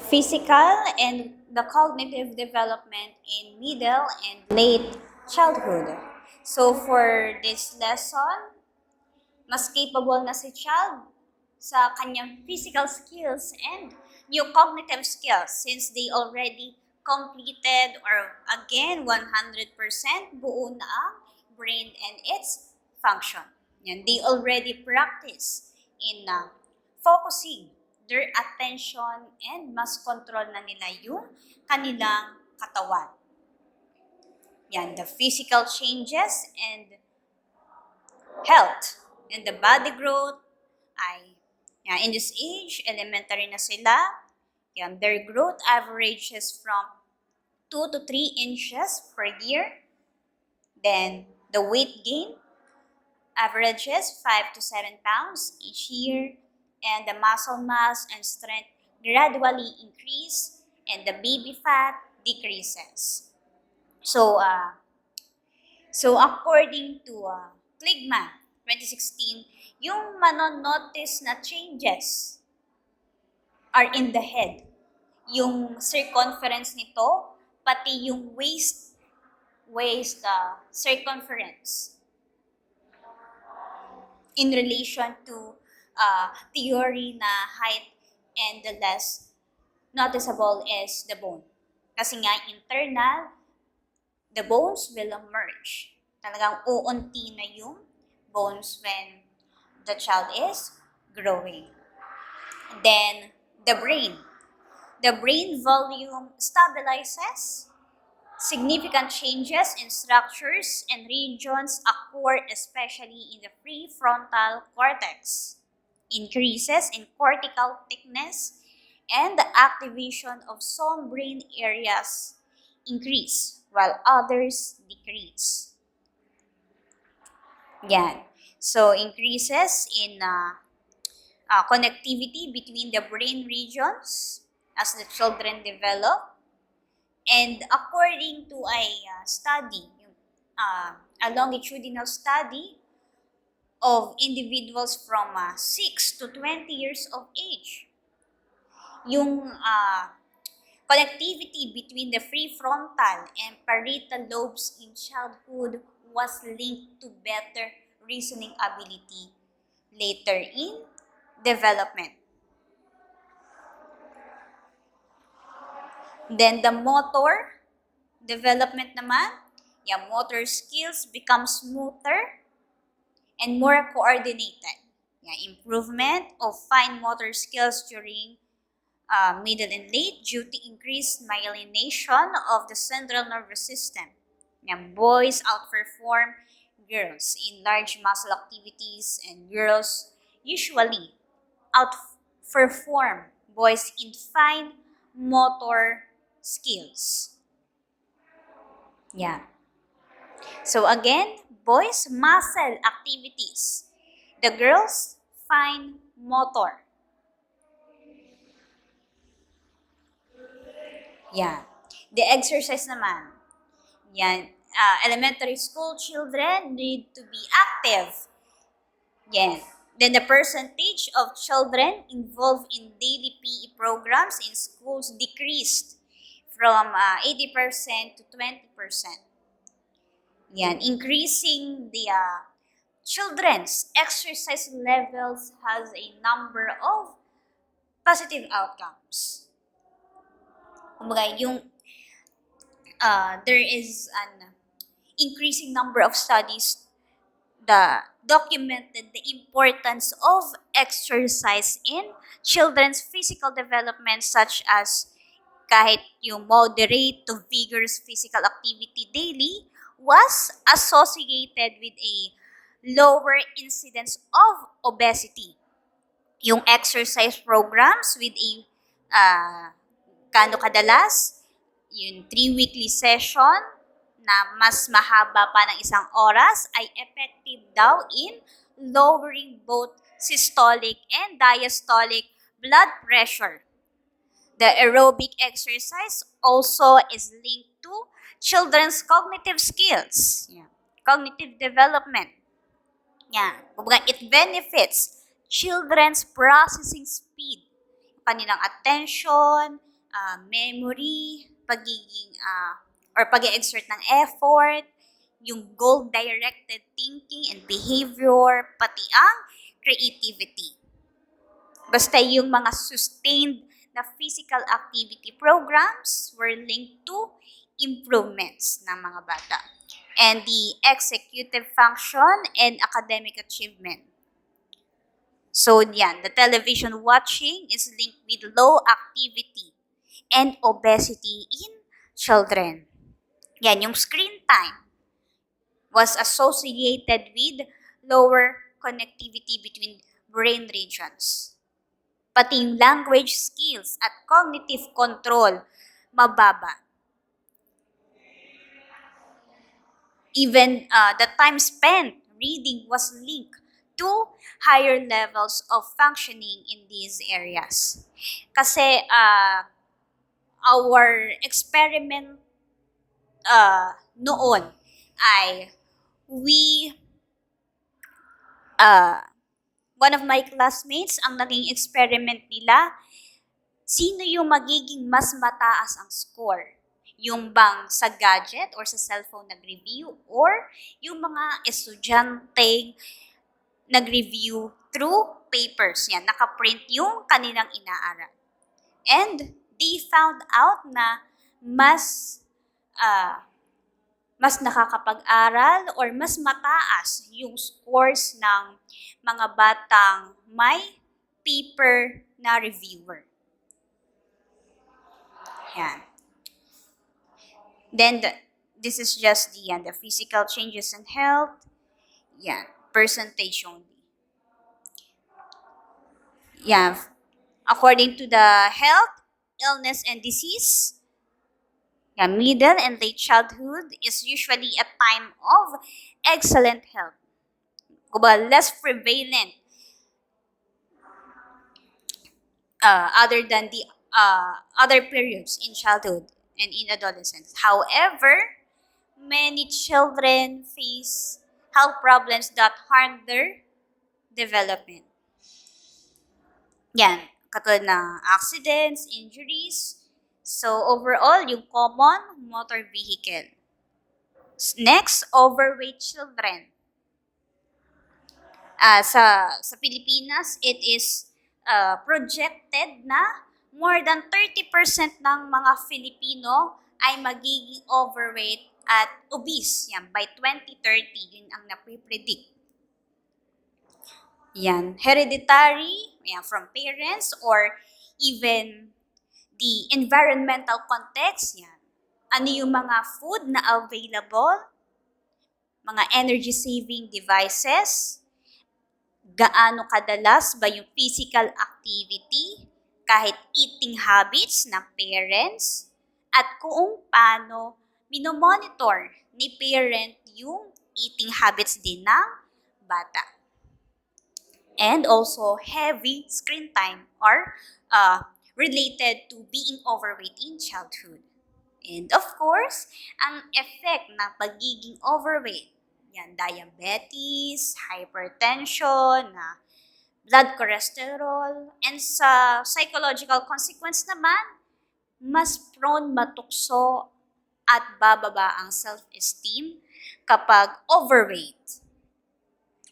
Physical and the cognitive development in middle and late childhood. So for this lesson, mas capable na si child sa kanyang physical skills and new cognitive skills since they already completed or again 100% buo na ang brain and its function. Yan, they already practice in focusing their attention and mas control na nila yung kanilang katawan. Yan, the physical changes and health and the body growth ay yan, in this age, elementary na sila. Yan, their growth averages from 2 to 3 inches per year. Then, the weight gain averages 5 to 7 pounds each year. And the muscle mass and strength gradually increase and the baby fat decreases. So according to Kligman 2016, yung manonotice na changes are in the head. Yung circumference nito, pati yung waist circumference in relation to theory na height and the less noticeable is the bone. Kasi nga internal, the bones will emerge. Talagang uunti na yung bones when the child is growing. Then, the brain. The brain volume stabilizes. Significant changes in structures and regions occur especially in the prefrontal cortex. Increases in cortical thickness and the activation of some brain areas increase while others decrease. Yan. So, increases in connectivity between the brain regions as the children develop. And according to a study, a longitudinal study of individuals from 6 to 20 years of age, yung connectivity between the prefrontal and parietal lobes in childhood was linked to better reasoning ability later in development. Then the motor development naman, motor skills become smoother and more coordinated. Improvement of fine motor skills during middle and late due to increased myelination of the central nervous system. Boys outperform girls in large muscle activities and girls usually outperform boys in fine motor skills. So again, boys muscle activities. The girls fine motor. The exercise naman. Elementary school children need to be active. Then the percentage of children involved in daily PE programs in schools decreased from 80% to 20%. Increasing the children's exercise levels has a number of positive outcomes. There is an increasing number of studies that documented the importance of exercise in children's physical development, such as kahit yung moderate to vigorous physical activity daily was associated with a lower incidence of obesity. Yung exercise programs with a kano kadalas, yung 3 weekly session na mas mahaba pa ng 1 oras ay effective daw in lowering both systolic and diastolic blood pressure. The aerobic exercise also is linked to children's cognitive skills, cognitive development. It benefits children's processing speed, kanilang attention, memory, pag-exert ng effort, yung goal-directed thinking and behavior, pati ang creativity. Basta yung mga sustained na physical activity programs were linked to improvements ng mga bata and the executive function and academic achievement. So yan, the television watching is linked with low activity and obesity in children. Yan, yung screen time was associated with lower connectivity between brain regions. Pati yung language skills at cognitive control, mababa. Even the time spent reading was linked to higher levels of functioning in these areas. Kasi our experiment noon ay one of my classmates, ang naging experiment nila, sino yung magiging mas mataas ang score? Yung bang sa gadget or sa cellphone nag-review or yung mga estudyanteng nag-review through papers. Yan, nakaprint yung kanilang inaaral. And they found out na mas nakakapag-aral or mas mataas yung scores ng mga batang may paper na reviewer. Yan. Then, this is just the physical changes in health. Yan, percentage only. Yan, according to the health, illness, and disease, middle and late childhood is usually a time of excellent health. Less prevalent other than the other periods in childhood and in adolescence. However, many children face health problems that harm their development. Yan, katulad ng accidents, injuries. So, overall, yung common motor vehicle. Next, overweight children. Sa Pilipinas, it is projected na more than 30% ng mga Filipino ay magiging overweight at obese. Yan, by 2030, yun ang napipredict. Yan, hereditary, yan, from parents or even the environmental context, yan. Ano yung mga food na available, mga energy-saving devices, gaano kadalas ba yung physical activity, kahit eating habits ng parents, at kung paano minomonitor ni parent yung eating habits din ng bata. And also heavy screen time or related to being overweight in childhood. And of course, ang effect ng pagiging overweight, yan, diabetes, hypertension, blood cholesterol, and sa psychological consequence naman, mas prone matukso at bababa ang self-esteem kapag overweight.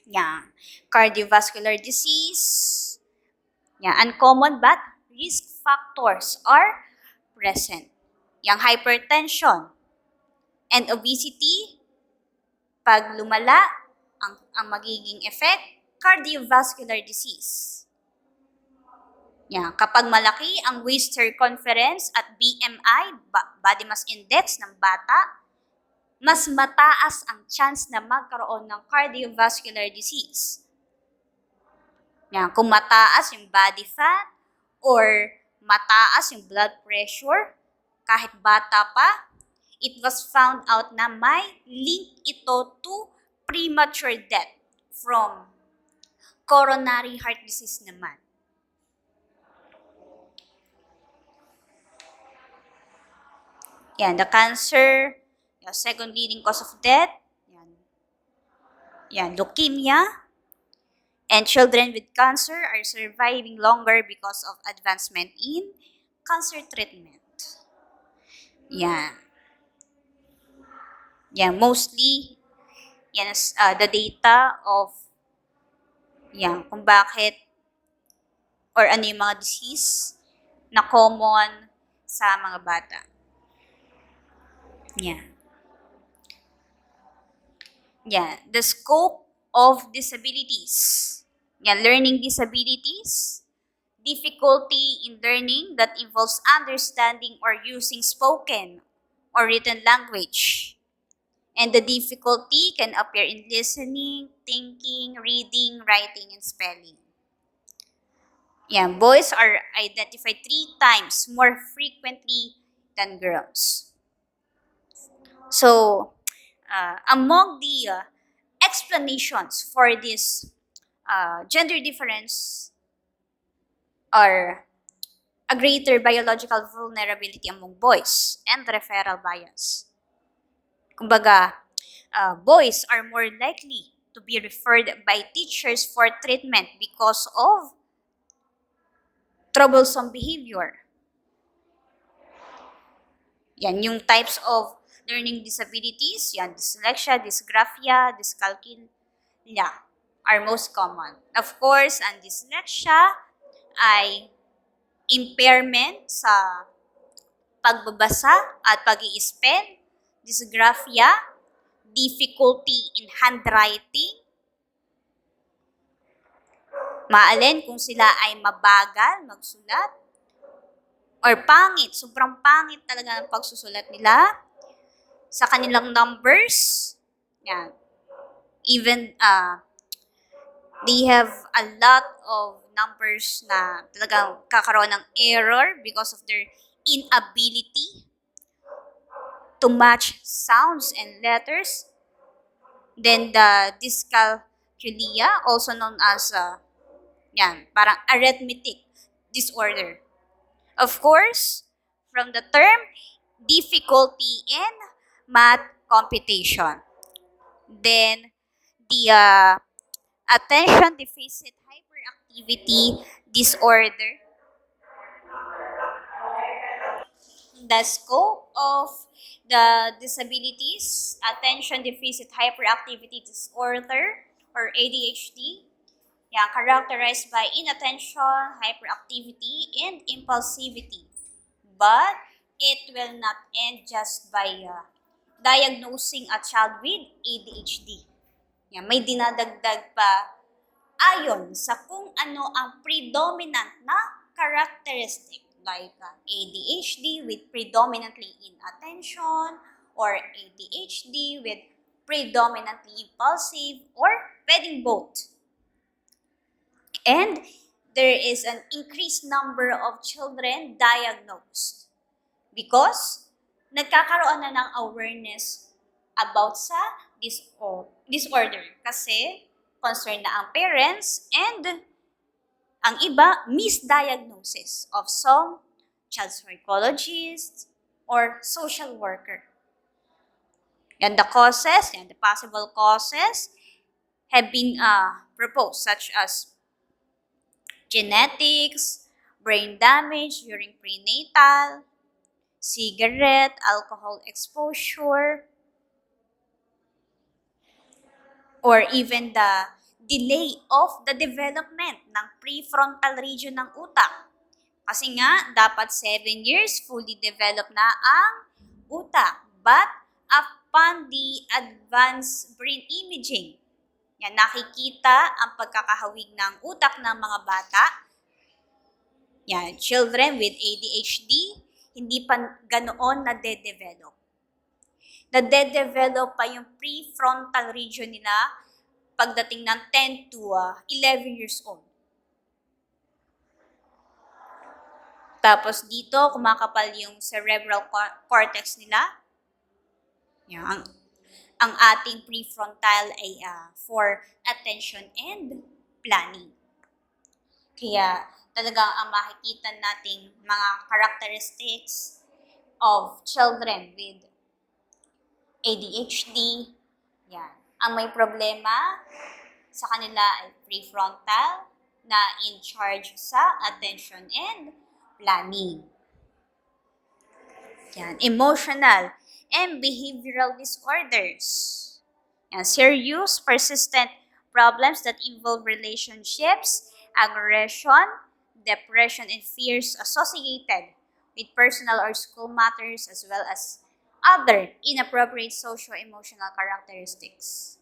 Yan, cardiovascular disease, yan, uncommon but risk factors are present. Yang hypertension and obesity, pag lumala, ang magiging effect, cardiovascular disease. Yan, kapag malaki ang waist circumference at BMI, body mass index ng bata, mas mataas ang chance na magkaroon ng cardiovascular disease. Yan, kung mataas yung body fat or mataas yung blood pressure, kahit bata pa, it was found out na may link ito to premature death from coronary heart disease naman. Yan, the cancer, the second leading cause of death, yan, leukemia, and children with cancer are surviving longer because of advancement in cancer treatment. Yan. Yan, mostly, yan the data of yan, kung bakit or ano yung mga disease na common sa mga bata. Yan. Yan, the scope of disabilities. Yan, learning disabilities, difficulty in learning that involves understanding or using spoken or written language. And the difficulty can appear in listening, thinking, reading, writing, and spelling. Yan, boys are identified 3 times more frequently than girls. So, among the explanations for this gender difference are a greater biological vulnerability among boys and referral bias. Kumbaga, boys are more likely to be referred by teachers for treatment because of troublesome behavior. Yan, yung types of learning disabilities, yan, dyslexia, dysgraphia, dyscalculia are most common. Of course, ang dyslexia ay impairment sa pagbabasa at pag-i-spell. Dysgraphia, difficulty in handwriting. Maalin kung sila ay mabagal magsulat or pangit, sobrang pangit talaga ng pagsusulat nila sa kanilang numbers. Yan. Even they have a lot of numbers na talagang kakaroon ng error because of their inability to match sounds and letters. Then the dyscalculia, also known as parang arithmetic disorder. Of course, from the term difficulty in math computation. Then the attention deficit hyperactivity disorder. The scope of the disabilities, attention deficit hyperactivity disorder or ADHD, characterized by inattention, hyperactivity, and impulsivity. But it will not end just by diagnosing a child with ADHD. May dinadagdag pa ayon sa kung ano ang predominant na characteristic like ADHD with predominantly inattention or ADHD with predominantly impulsive or pwedeng both. And there is an increased number of children diagnosed because nagkakaroon na ng awareness about sa disorder kasi concerned na ang parents and ang iba misdiagnosis of some child psychologists or social worker. And the causes and the possible causes have been proposed such as genetics, brain damage during prenatal, cigarette, alcohol exposure, or even the delay of the development ng prefrontal region ng utak. Kasi nga, dapat 7 years fully developed na ang utak. But upon the advanced brain imaging, nakikita ang pagkakahawig ng utak ng mga bata. Children with ADHD, hindi pa ganoon na-develop. Na-develop pa yung prefrontal region nila pagdating ng 10 to 11 years old. Tapos dito, kumakapal yung cerebral cortex nila. Ang ating prefrontal ay for attention and planning. Kaya talagang ang makikita nating mga characteristics of children with ADHD, ang may problema sa kanila ay prefrontal na in charge sa attention and planning. Yan, emotional and behavioral disorders. Yan, serious, persistent problems that involve relationships, aggression, depression, and fears associated with personal or school matters as well as other inappropriate socio-emotional characteristics.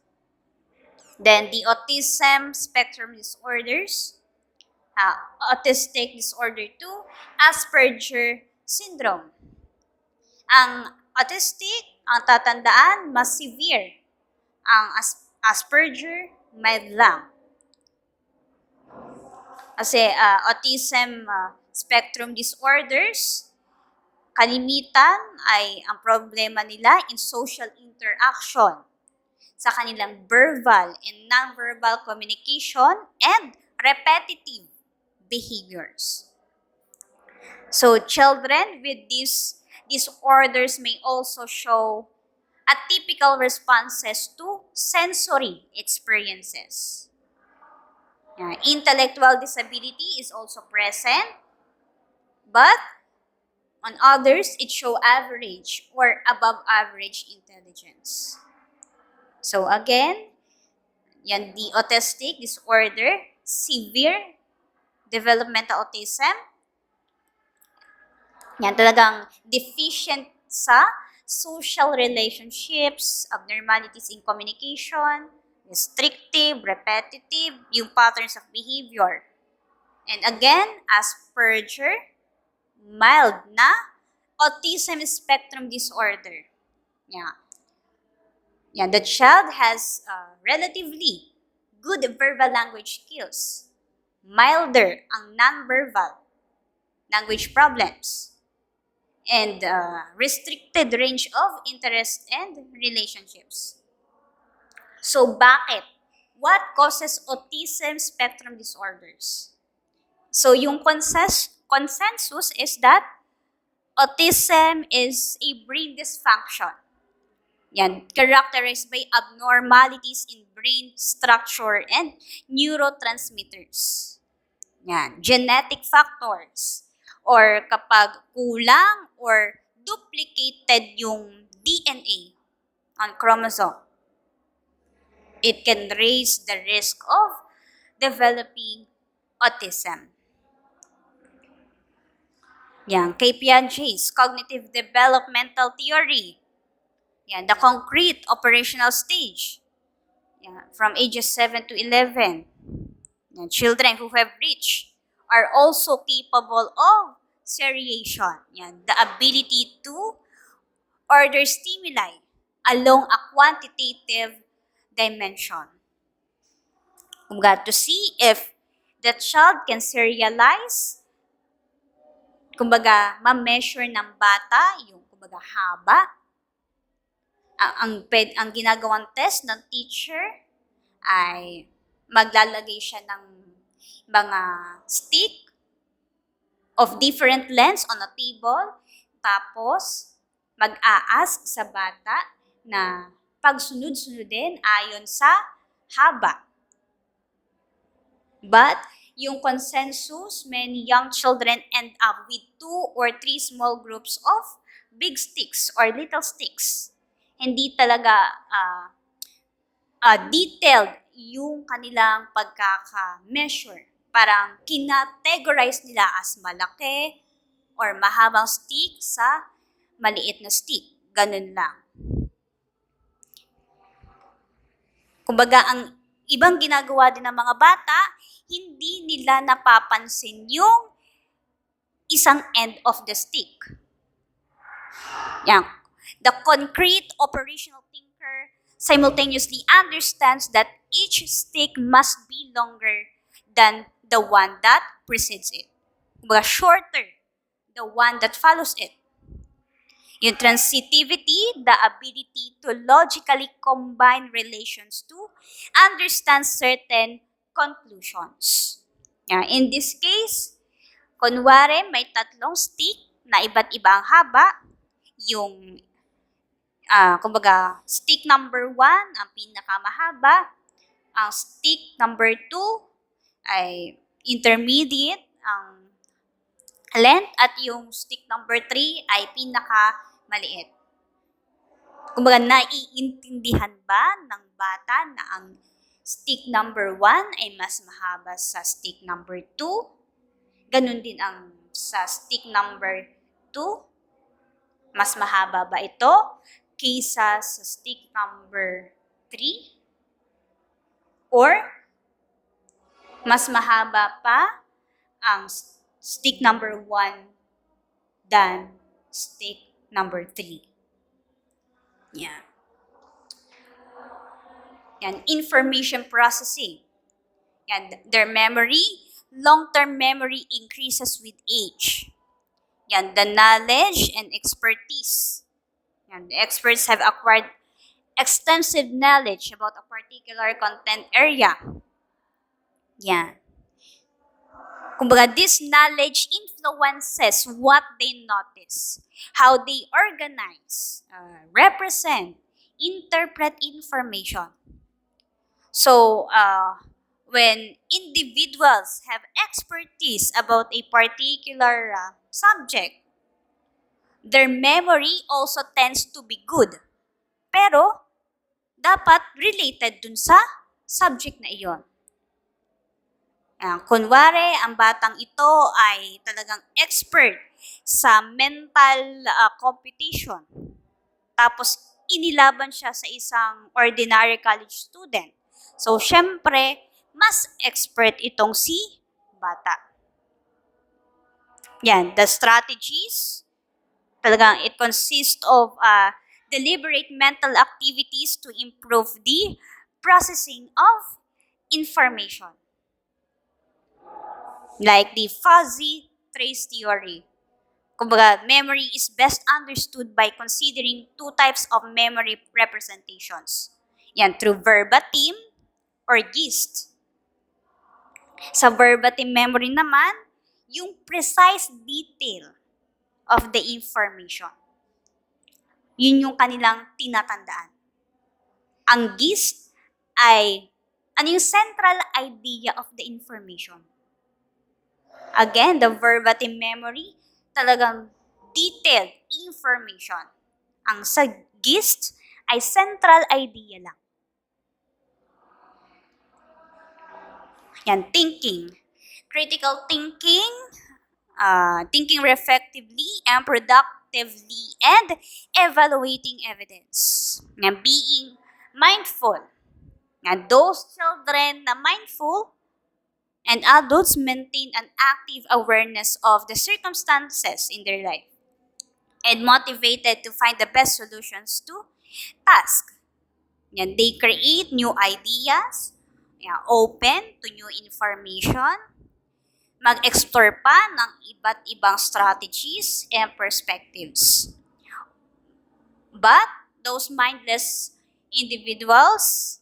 Then the autism spectrum disorders, autistic disorder 2, Asperger syndrome. Ang autistic, ang tatandaan, mas severe. Ang Asperger, mild lang. Kasi autism spectrum disorders, kalimitan ay ang problema nila in social interaction sa kanilang verbal and non-verbal communication and repetitive behaviors. So children with these disorders may also show atypical responses to sensory experiences. Intellectual disability is also present, but on others, it show average or above average intelligence. So again, yan the autistic disorder, severe developmental autism. Yan talagang deficient sa social relationships, abnormalities in communication, restrictive, repetitive, yung patterns of behavior. And again, Asperger, mild na autism spectrum disorder. Yeah. Yeah, the child has relatively good verbal language skills. Milder ang non-verbal language problems. And restricted range of interest and relationships. So bakit? What causes autism spectrum disorders? So yung consensus is that autism is a brain dysfunction. Yan, characterized by abnormalities in brain structure and neurotransmitters. Yan, genetic factors. Or kapag kulang or duplicated yung DNA on chromosome, it can raise the risk of developing autism. Yan, kay Piaget's cognitive developmental theory. Yan, the concrete operational stage. Yan, from ages 7 to 11. Yan, children who have reached are also capable of seriation. Yan, the ability to order stimuli along a quantitative dimension. Kumbaga, to see if the child can serialize, kumbaga, ma-measure ng bata yung kumbaga haba. Ang ginagawang test ng teacher ay maglalagay siya ng mga stick of different lengths on a table, tapos mag-a-ask sa bata na pagsunod-sunodin ayon sa haba. But yung consensus, many young children end up with 2 or 3 small groups of big sticks or little sticks. Hindi talaga detailed yung kanilang pagkaka-measure. Parang kinategorize nila as malaki or mahabang stick sa maliit na stick. Ganun lang. Kumbaga, ang ibang ginagawa din ng mga bata, hindi nila napapansin yung isang end of the stick. Yan. The concrete operational thinker simultaneously understands that each stick must be longer than the one that precedes it. Kumbaga, shorter the one that follows it. Yung transitivity, the ability to logically combine relations to understand certain conclusions. In this case, kunwari may 3 stick na iba't ibang haba. Yung, kumbaga, stick number 1 ang pinakamahaba. Ang stick number 2 ay intermediate. Ang length at yung stick number 3 ay pinaka-maliit. Kumbaga, naiintindihan ba ng bata na ang stick number 1 ay mas mahaba sa stick number 2? Ganun din ang sa stick number 2. Mas mahaba ba ito kaysa sa stick number 3? Or mas mahaba pa ang stick number 1 than stick number 3? Yan. Yan, information processing. Yan, their memory, long-term memory increases with age. Yan, the knowledge and expertise. Yan, the experts have acquired extensive knowledge about a particular content area. Yan. Kumbaga, this knowledge influences what they notice, how they organize, represent, interpret information. So, when individuals have expertise about a particular subject, their memory also tends to be good. Pero, dapat related dun sa subject na iyon. Kunwari, ang batang ito ay talagang expert sa mental competition. Tapos, inilaban siya sa isang ordinary college student. So, syempre, mas expert itong si bata. Yan, the strategies, talagang it consists of deliberate mental activities to improve the processing of information. Like the fuzzy trace theory. Kumbaga, memory is best understood by considering two types of memory representations. Yan, through verbatim or gist. Sa verbatim memory naman, yung precise detail of the information. Yun yung kanilang tinatandaan. Ang gist ay yung central idea of the information. Again, the verbatim memory, talagang detailed information. Ang sa gist ay central idea lang. Yan, thinking. Critical thinking, thinking reflectively and productively, and evaluating evidence. Yan, being mindful. Yan, those children na mindful and adults maintain an active awareness of the circumstances in their life and motivated to find the best solutions to tasks. Yan, they create new ideas, open to new information, mag-explore pa ng iba't ibang strategies and perspectives. But those mindless individuals,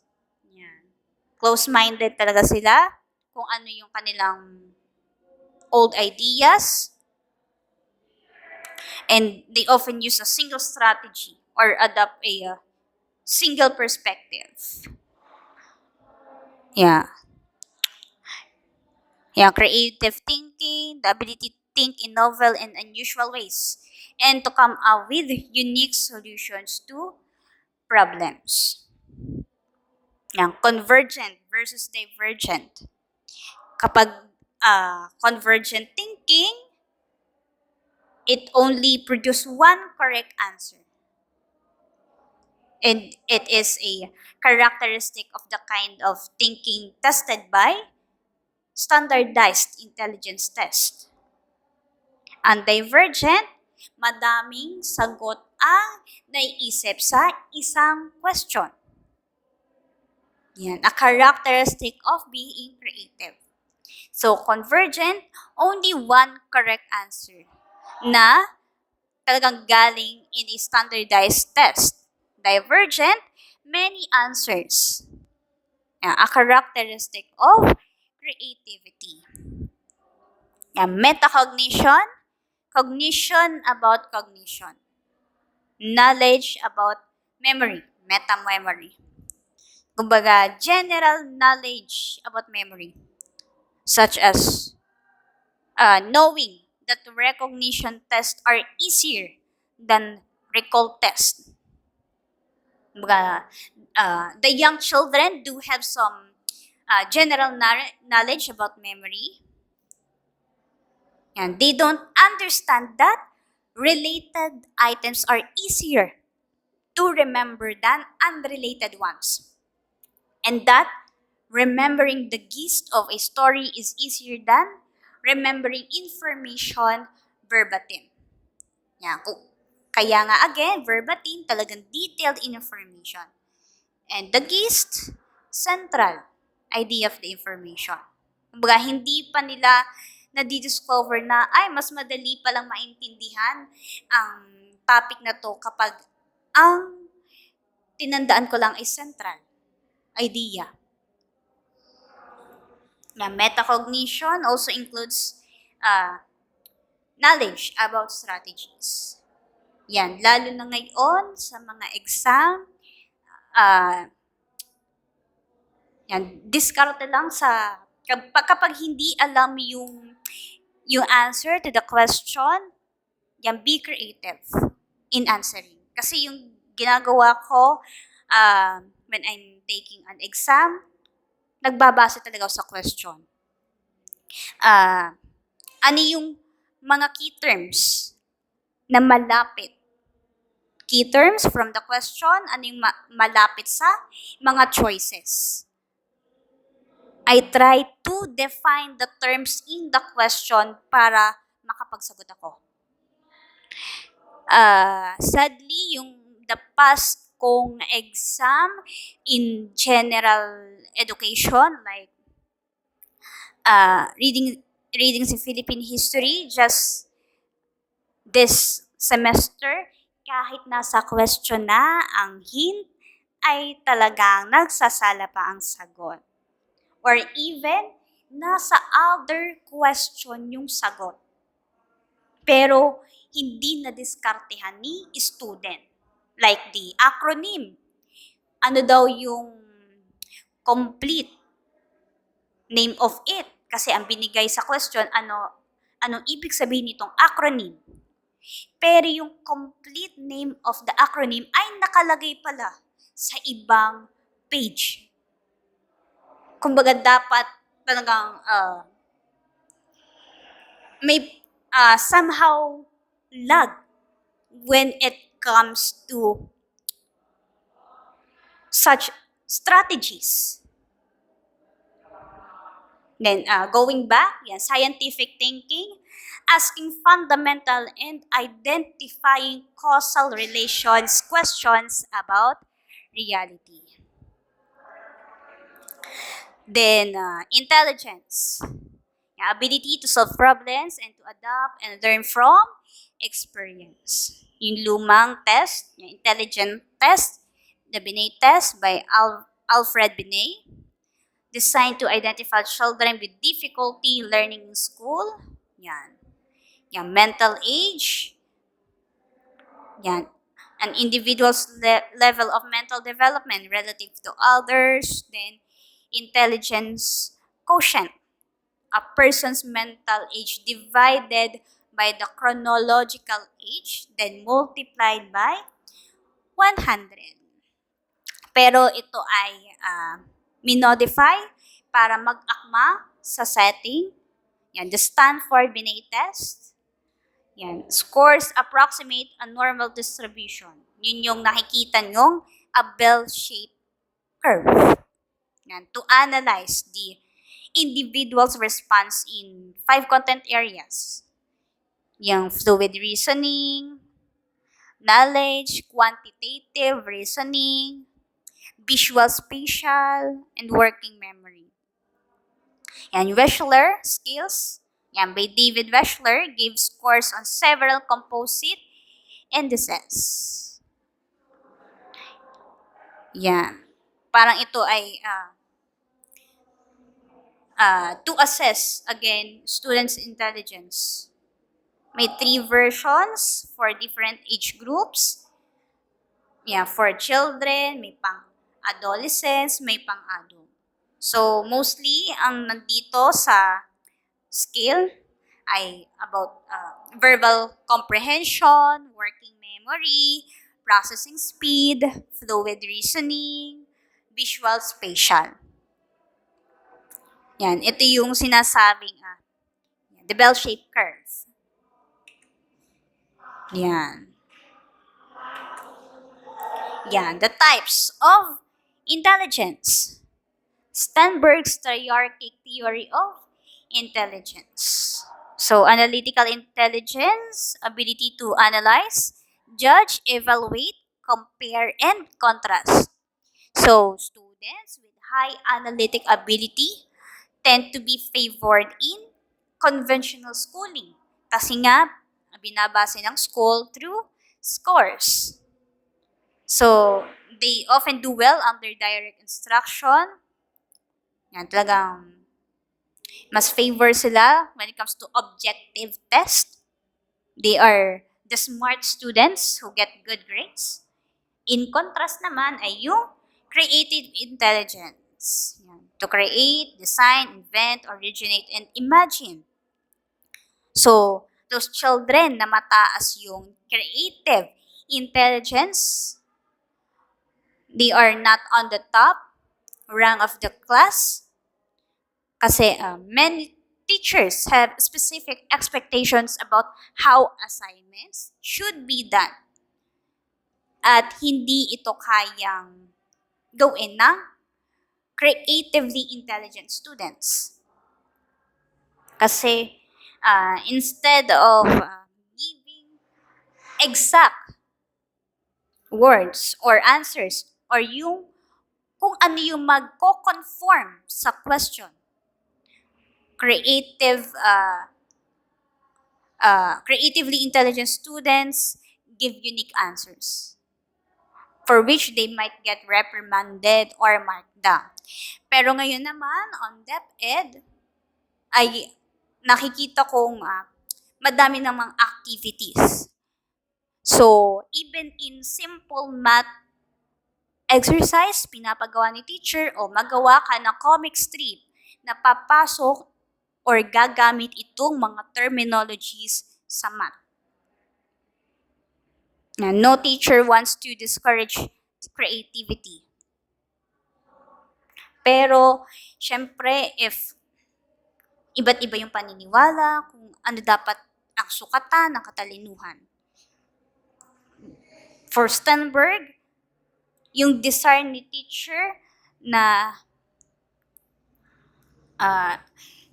close-minded talaga sila, kung ano yung kanilang old ideas, and they often use a single strategy or adopt a single perspective. Yeah, creative thinking, the ability to think in novel and unusual ways, and to come up with unique solutions to problems. Convergent versus divergent. Kapag convergent thinking, it only produces one correct answer. And it is a characteristic of the kind of thinking tested by standardized intelligence test. Ang divergent, madaming sagot ang naiisip sa isang question. Yan, a characteristic of being creative. So, convergent, only one correct answer na talagang galing in a standardized test. Divergent, many answers. A characteristic of creativity. Metacognition, cognition about cognition. Knowledge about memory, meta-memory. Kumbaga, general knowledge about memory. Such as knowing that recognition tests are easier than recall tests. The young children do have some general knowledge about memory, and they don't understand that related items are easier to remember than unrelated ones, and that remembering the gist of a story is easier than remembering information verbatim. Yan. Kaya nga again, verbatim, talagang detailed information. And the gist, central idea of the information. Kumbaga, hindi pa nila na-discover na, ay, mas madali palang maintindihan ang topic na to kapag ang tinandaan ko lang ay central idea. Na metacognition also includes knowledge about strategies. Yan, lalo na ngayon sa mga exam, yan, diskarte lang sa kapag hindi alam yung answer to the question, yan, be creative in answering. Kasi yung ginagawa ko when I'm taking an exam, nagbabase talaga ako sa question. Ano yung mga key terms na malapit? Key terms from the question, ano yung malapit sa mga choices? I try to define the terms in the question para makapagsagot ako. Sadly, yung the past kong exam in general education, like reading sa Philippine history, just this semester, kahit nasa question na ang hint, ay talagang nagsasala pa ang sagot. Or even, nasa other question yung sagot. Pero, hindi na-diskartehan ni student. Like the acronym. Ano daw yung complete name of it? Kasi ang binigay sa question, anong ibig sabihin nitong acronym? Pero yung complete name of the acronym ay nakalagay pala sa ibang page. Kumbaga dapat talagang may somehow lag when it comes to such strategies. Then going back, yan, scientific thinking, asking fundamental and identifying causal relations questions about reality. Then, intelligence. Yung ability to solve problems and to adapt and learn from experience. Yung lumang test, yung intelligent test, the Binet test by Alfred Binet, designed to identify children with difficulty learning in school. Yan. Yung mental age. Yan. An individual's level of mental development relative to others. Then, intelligence quotient, a person's mental age divided by the chronological age, then multiplied by 100. Pero ito ay minodify para mag-akma sa setting. Yan, the Stanford Binet test. Yan, scores approximate a normal distribution. Yun yung nakikita nyong a bell-shaped curve. Yan, to analyze the individual's response in 5 content areas. Yung fluid reasoning, knowledge, quantitative reasoning, visual spatial, and working memory. Yan, Wechsler skills. Yan, by David Wechsler, gives scores on several composite indices. Yan. Parang ito ay to assess, again, students' intelligence. May 3 versions for different age groups. Yeah, for children, may pang-adolescents, may pang-adult. So, mostly, ang nandito sa scale ay about verbal comprehension, working memory, processing speed, fluid reasoning, visual spatial. Yan, ito yung sinasabing the bell-shaped curve. Yan. Yan, the types of intelligence. Sternberg's triarchic theory of intelligence. So, analytical intelligence, ability to analyze, judge, evaluate, compare, and contrast. So, students with high analytic ability tend to be favored in conventional schooling. Kasi nga, binabase ng school through scores. So, they often do well under direct instruction. Yan, talagang mas favor sila when it comes to objective test. They are the smart students who get good grades. In contrast naman ay yung creative intelligence. Yan. To create, design, invent, originate, and imagine. So, those children na mataas yung creative intelligence, they are not on the top rank of the class kasi many teachers have specific expectations about how assignments should be done. At hindi ito kayang gawin ng creatively intelligent students. Kasi instead of giving exact words or answers or yung kung ano yung magko-conform sa question, creatively intelligent students give unique answers for which they might get reprimanded or marked down. Pero ngayon naman, on DepEd, ay nakikita kong madami namang activities. So, even in simple math exercise, pinapagawa ni teacher o magawa ka ng comic strip na papasok or gagamit itong mga terminologies sa math. No teacher wants to discourage creativity. Pero, syempre, if iba't iba yung paniniwala kung ano dapat ang sukatan ng katalinuhan. For Sternberg, yung desire ni teacher na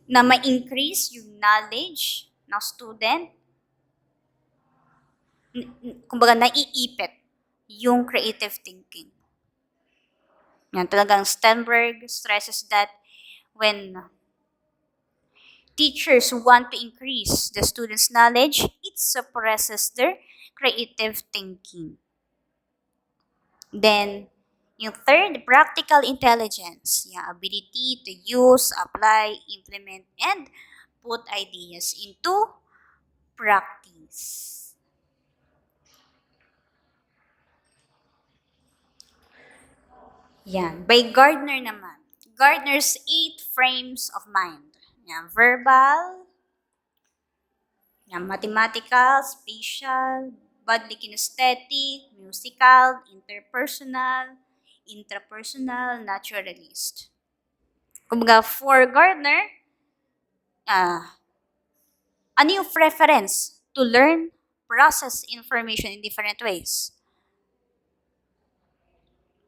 ma-increase yung knowledge ng student, kumbaga naiipit yung creative thinking. Yan, talagang Sternberg stresses that when teachers want to increase the students' knowledge, it suppresses their creative thinking. Then, yung third, practical intelligence. Yung ability to use, apply, implement, and put ideas into practice. Yan. By Gardner naman. Gardner's 8 frames of mind. Yan. Verbal, yan. Mathematical, spatial, bodily kinesthetic, musical, interpersonal, intrapersonal, naturalist. Kumbaga, for Gardner, ano yung preference to learn, process information in different ways?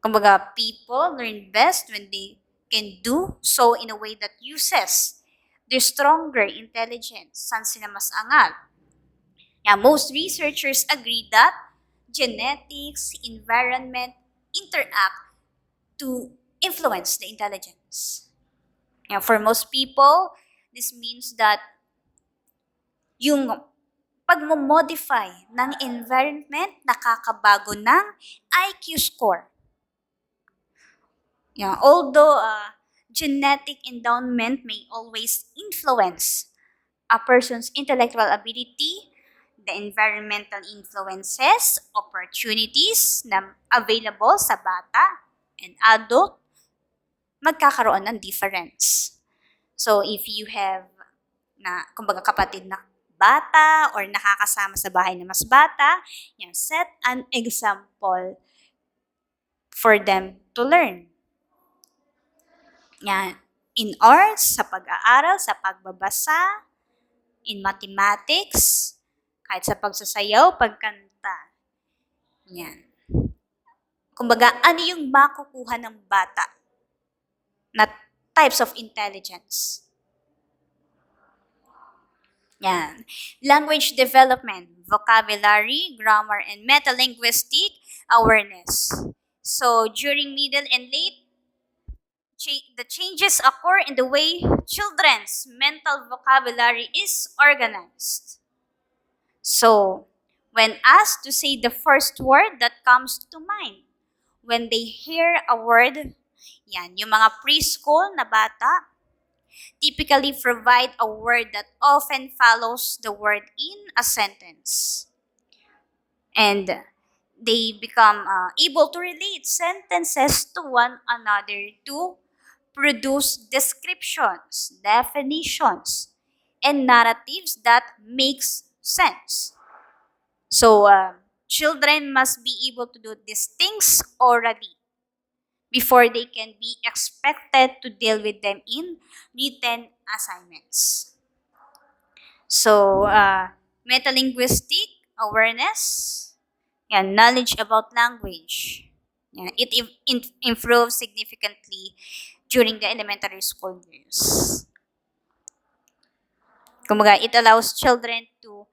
Kumbaga, people learn best when they can do so in a way that uses their stronger intelligence. Saan sila mas angal? Yeah, most researchers agree that genetics, environment interact to influence the intelligence. Yeah, for most people, this means that yung pagmo-modify ng environment nakakabago ng IQ score. Yeah, although genetic endowment may always influence a person's intellectual ability, the environmental influences, opportunities na available sa bata and adult, magkakaroon ng difference. So if you have na kumbaga kapatid na bata or nakakasama sa bahay na mas bata, yan, set an example for them to learn. Yan, in arts, sa pag-aaral, sa pagbabasa, in mathematics, kahit sa pagsasayaw, pagkanta. Yan. Kumbaga, ano yung makukuha ng bata na types of intelligence? Yan. Language development, vocabulary, grammar, and metalinguistic awareness. So, during middle and late, the changes occur in the way children's mental vocabulary is organized. So, when asked to say the first word that comes to mind, when they hear a word, yan, yung mga preschool na bata, typically provide a word that often follows the word in a sentence. And they become able to relate sentences to one another to produce descriptions, definitions, and narratives that makes sense. So, children must be able to do these things orally before they can be expected to deal with them in written assignments. So, metalinguistic awareness, yan, knowledge about language. Yan, it improves significantly during the elementary school years. Kumbaga, it allows children to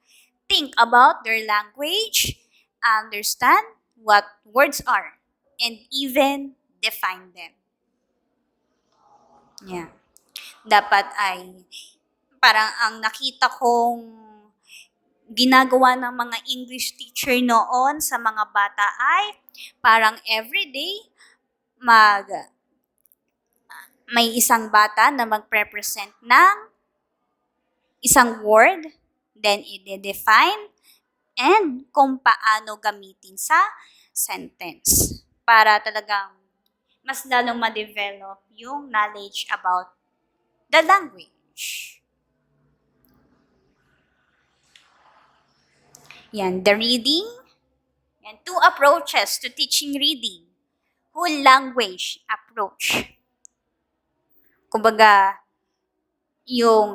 think about their language, understand what words are, and even define them. Yeah. Dapat ay parang ang nakita kong ginagawa ng mga English teacher noon sa mga bata ay parang everyday may isang bata na mag-represent ng isang word, then i-define, and kung paano gamitin sa sentence para talagang mas lalong ma-develop yung knowledge about the language. Yan, the reading. Yan, 2 approaches to teaching reading. Whole language approach. Kumbaga, yung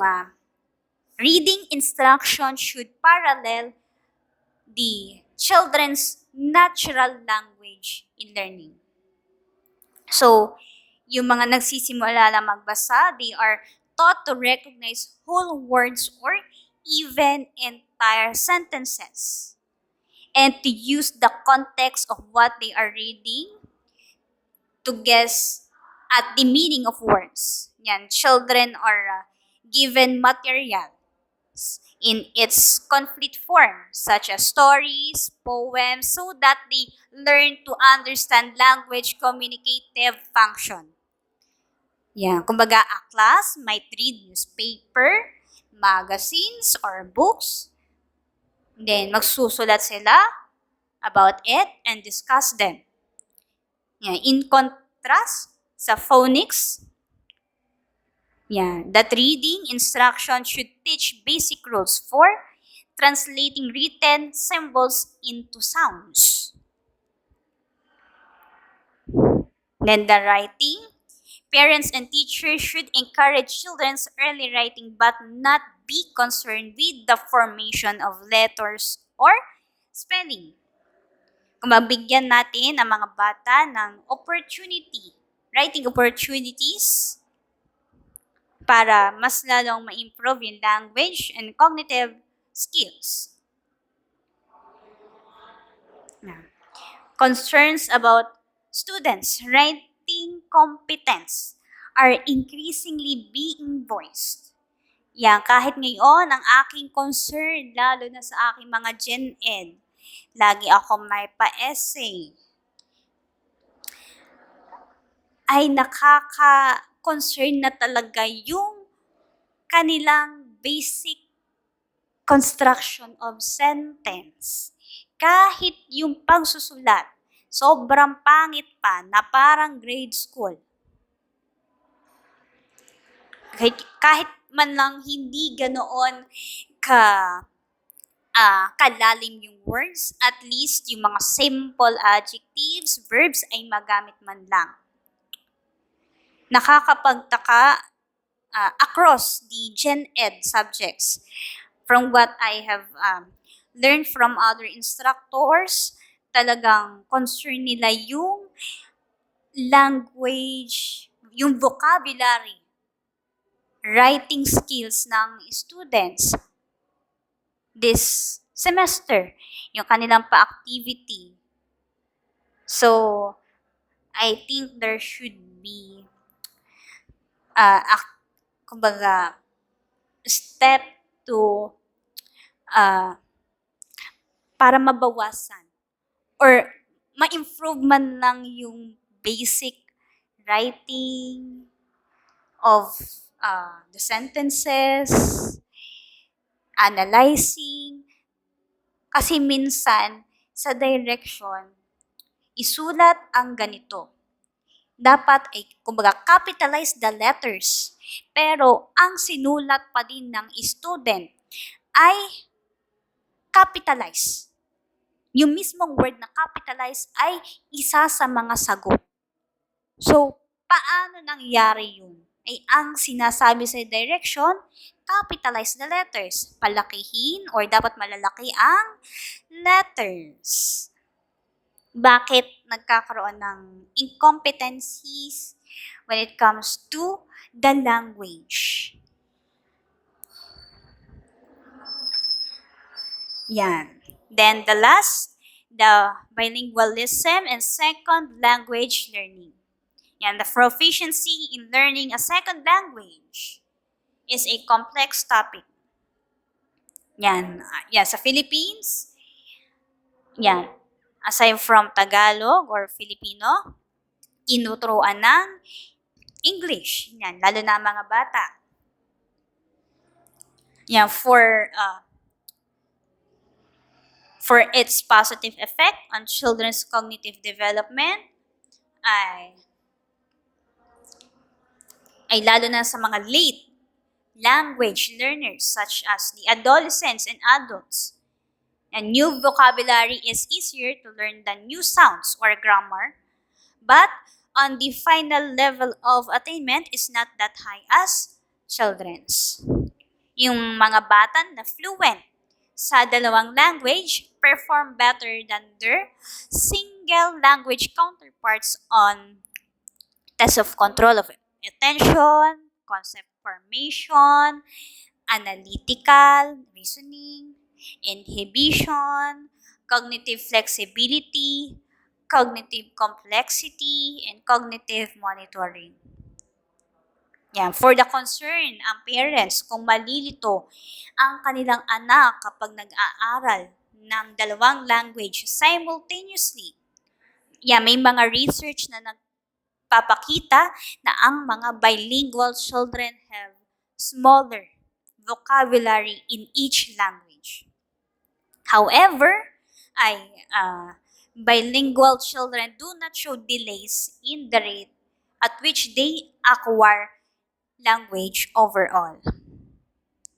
reading instruction should parallel the children's natural language in learning. So, yung mga nagsisimula lang magbasa, they are taught to recognize whole words or even entire sentences and to use the context of what they are reading to guess at the meaning of words. Yan, children are given material in its complete form, such as stories, poems, so that they learn to understand language communicative function. Yeah, kumbaga a class might read newspaper, magazines, or books. Then, magsusulat sila about it and discuss them. Yeah, in contrast sa phonics, that reading instruction should teach basic rules for translating written symbols into sounds. Then the writing, parents and teachers should encourage children's early writing but not be concerned with the formation of letters or spelling. Kung mabigyan natin ang mga bata ng writing opportunities, para mas lalong ma-improve yung language and cognitive skills. Concerns about students' writing competence are increasingly being voiced. Yan, kahit ngayon, ang aking concern, lalo na sa aking mga Gen Ed, lagi ako may pa-essay, ay nakaka-concern na talaga yung kanilang basic construction of sentence. Kahit yung pagsusulat, sobrang pangit pa na parang grade school. Kahit man lang hindi ganoon ka kalalim yung words, at least yung mga simple adjectives, verbs ay magamit man lang. Nakakapagtaka across the Gen Ed subjects. From what I have learned from other instructors, talagang concern nila yung language, yung vocabulary, writing skills ng students this semester, yung kanilang pa-activity. So, I think there should be kumbaga, step to para mabawasan or ma-improve man lang yung basic writing of the sentences, analyzing. Kasi minsan, sa direction, isulat ang ganito. Dapat ay, kumbaga, capitalize the letters. Pero, ang sinulat pa din ng student ay capitalize. Yung mismong word na capitalize ay isa sa mga sagot. So, paano nangyari yun? Ay ang sinasabi sa direction, capitalize the letters. Palakihin or dapat malalaki ang letters. Bakit nagkakaroon ng incompetencies when it comes to the language? Yan. Then the last, the bilingualism and second language learning. Yan, the proficiency in learning a second language is a complex topic. Yan, sa Philippines, yan, aside from Tagalog or Filipino, tinuturuan ng English. Yan, lalo na mga bata. Yan, for its positive effect on children's cognitive development, ay lalo na sa mga late language learners such as the adolescents and adults. And new vocabulary is easier to learn than new sounds or grammar, but on the final level of attainment is not that high as children's. Yung mga bata na fluent sa dalawang language perform better than their single language counterparts on tests of control of attention, concept formation, analytical, reasoning, inhibition, cognitive flexibility, cognitive complexity, and cognitive monitoring. Yan. For the concern, ang parents, kung malilito ang kanilang anak kapag nag-aaral ng dalawang language simultaneously, may mga research na nagpapakita na ang mga bilingual children have smaller vocabulary in each language. However, bilingual children do not show delays in the rate at which they acquire language overall.